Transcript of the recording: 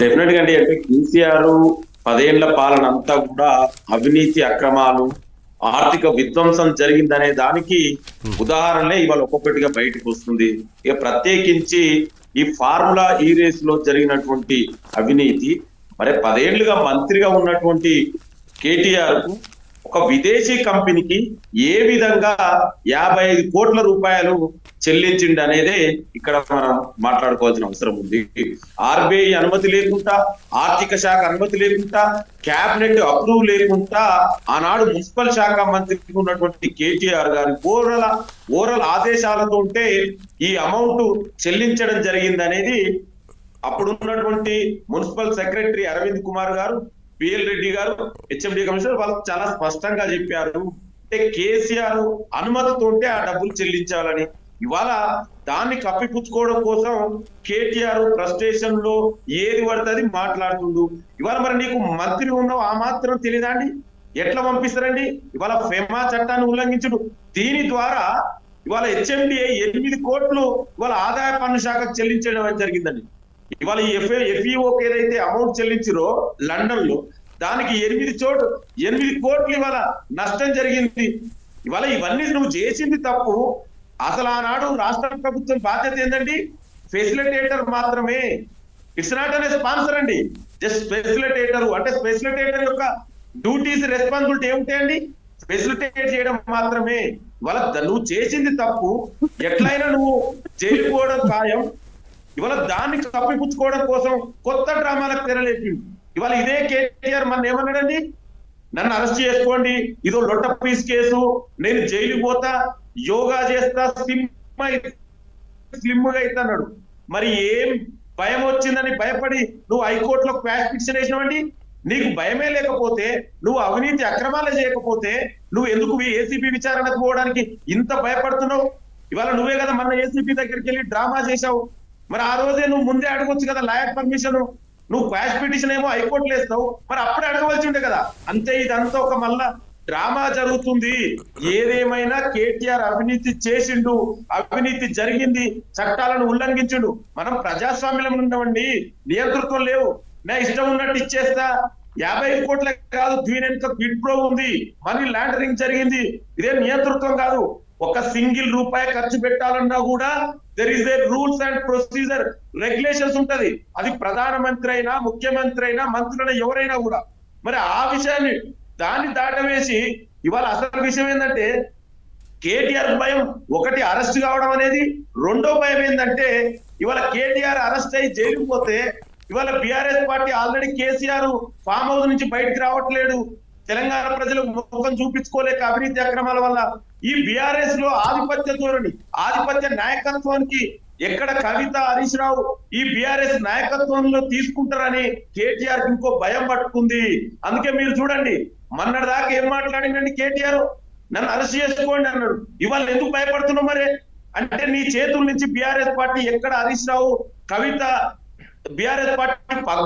Definite గా అండి. అంటే కేసీఆర్ 10 ఏళ్ల పాలన అంతా కూడా అవినీతి అక్రమాలు, ఆర్థిక విధ్వంసం జరిగిందనే దానికి ఉదాహరణలే ఇవాళ ఒక్కొక్కటిగా బయటకు వస్తుంది. ఇక ప్రత్యేకించి ఈ ఫార్ములా ఈ రేస్ లో జరిగినటువంటి అవినీతి, మరి 10 ఏళ్లుగా మంత్రిగా ఉన్నటువంటి కేటీఆర్ కు ఒక విదేశీ కంపెనీకి ఏ విధంగా 55 కోట్ల రూపాయలు చెల్లించిండు అనేదే ఇక్కడ మనం మాట్లాడుకోవాల్సిన అవసరం ఉంది. ఆర్బీఐ అనుమతి లేకుండా, ఆర్థిక శాఖ అనుమతి లేకుండా, క్యాబినెట్ అప్రూవ్ లేకుండా ఆనాడు మున్సిపల్ శాఖ మంత్రి ఉన్నటువంటి కేటీఆర్ గారి ఓరల్ ఆదేశాలతో ఉంటే ఈ అమౌంట్ చెల్లించడం జరిగింది అనేది అప్పుడు ఉన్నటువంటి మున్సిపల్ సెక్రటరీ అరవింద్ కుమార్ గారు, పిఎల్ రెడ్డి గారు, హెచ్ఎండి కమిషనర్ వాళ్ళు చాలా స్పష్టంగా చెప్పారు. అంటే కేసీఆర్ అనుమతితో ఉంటే ఆ డబ్బులు చెల్లించాలని. ఇవాళ దాన్ని కప్పిపుచ్చుకోవడం కోసం కేటీఆర్ ఫ్రస్ట్రేషన్ లో ఏది పడుతుంది మాట్లాడుతుండు. ఇవాళ మరి నీకు మంత్రి ఉన్నావు ఆ మాత్రం తెలియదండి, ఎట్లా పంపిస్తారండి? ఇవాళ ఫెమా చట్టాన్ని ఉల్లంఘించుడు, దీని ద్వారా ఇవాళ హెచ్ఎండిఏ 8 కోట్లు ఇవాళ ఆదాయ పన్ను శాఖకు చెల్లించడం జరిగిందండి. ఇవాళ ఈ ఎఫ్ఈఓకి ఏదైతే అమౌంట్ చెల్లించారో లండన్ లో, దానికి 8 కోట్లు ఇవాళ నష్టం జరిగింది. ఇవాళ ఇవన్నీ నువ్వు చేసింది తప్పు. అసలు ఆనాడు రాష్ట్ర ప్రభుత్వం బాధ్యత ఏంటండి? ఫెసిలిటేటర్ మాత్రమే. ఇట్స్ నాట్ అనే స్పాన్సర్ అండి, జస్ట్ ఫెసిలిటేటర్. అంటే ఫెసిలిటేటర్ యొక్క డ్యూటీస్, రెస్పాన్సిబిలిటీ ఏమిటాయండి? ఫెసిలిటేట్ చేయడం మాత్రమే. ఇవాళ నువ్వు చేసింది తప్పు, ఎట్లయినా నువ్వు జైలుకోవడం ఖాయం. ఇవాళ దాన్ని కప్పిపుచ్చుకోవడం కోసం కొత్త డ్రామాలకు తెరలేపింది. ఇవాళ ఇదే కేటీఆర్ మన ఏమన్నాడండి? నన్ను అరెస్ట్ చేసుకోండి, ఇదో లొట్ట పీస్ కేసు, నేను జైలుకి పోతా, యోగా చేస్తా, స్లిమ్ గా అవుతున్నాడు. మరి ఏం భయం వచ్చిందని భయపడి నువ్వు హైకోర్టులో క్వాష్ పిటిషన్ వేసినావండి? నీకు భయమే లేకపోతే, నువ్వు అవినీతి అక్రమాలే చేయకపోతే నువ్వు ఎందుకు ఏసీపీ విచారణకు పోవడానికి ఇంత భయపడుతున్నావు? ఇవాళ నువ్వే కదా మన ఏసీపీ దగ్గరికి వెళ్ళి డ్రామా చేశావు. మరి ఆ రోజే నువ్వు ముందే అడగొచ్చు కదా లాయర్ పర్మిషన్. నువ్వు క్వాష్ పిటిషన్ ఏమో హైకోర్టులో వేస్తావు, మరి అప్పుడే అడగవలసి ఉండే కదా. అంతే, ఇదంతా ఒక మళ్ళా డ్రామా జరుగుతుంది. ఏదేమైనా కేటీఆర్ అవినీతి చేసిండు, అవినీతి జరిగింది, చట్టాలను ఉల్లంఘించిండు. మనం ప్రజాస్వామ్యంలో ఉన్నామండి, నియంతృత్వం లేవు. నా ఇష్టం ఉన్నట్టు ఇచ్చేస్తా. 55 కోట్ల కాదు, దీని వెనుక క్విడ్ ప్రో ఉంది, మనీ లాండరింగ్ జరిగింది. ఇదే నియంతృత్వం కాదు. ఒక సింగిల్ రూపాయి ఖర్చు పెట్టాలన్నా కూడా there is a rules and procedure, regulations ఉంటది. అది ప్రధానమంత్రి అయినా, ముఖ్యమంత్రి అయినా, మంత్రులైనా, ఎవరైనా కూడా. మరి ఆ విషయాన్ని దాన్ని దాటవేసి ఇవాళ అసలు విషయం ఏంటంటే కేటీఆర్ భయం ఒకటి అరెస్ట్ కావడం అనేది, రెండో భయం ఏంటంటే ఇవాళ కేటీఆర్ అరెస్ట్ అయ్యి జైలుకు పోతే ఇవాళ BRS party already KCR farm house నుంచి బయటికి రావట్లేడు. తెలంగాణ ప్రజలకు ముఖం చూపించుకోలేక అవినీతి అక్రమాల వల్ల ఈ బీఆర్ఎస్ లో ఆధిపత్య ధోరణి, ఆధిపత్య నాయకత్వానికి ఎక్కడ కవిత, హరీష్ రావు ఈ బీఆర్ఎస్ నాయకత్వంలో తీసుకుంటారని కేటీఆర్ ఇంకో భయం పట్టుకుంది. అందుకే మీరు చూడండి, మొన్నటి దాకా ఏం మాట్లాడిందండి కేటీఆర్? నన్ను అరెస్ట్ చేసుకోండి అన్నాడు. ఇవాళ ఎందుకు భయపడుతున్నావు మరి? అంటే నీ చేతుల నుంచి బీఆర్ఎస్ పార్టీ ఎక్కడ హరీష్ రావు, కవిత, బీఆర్ఎస్ పార్టీ పగ్గాలు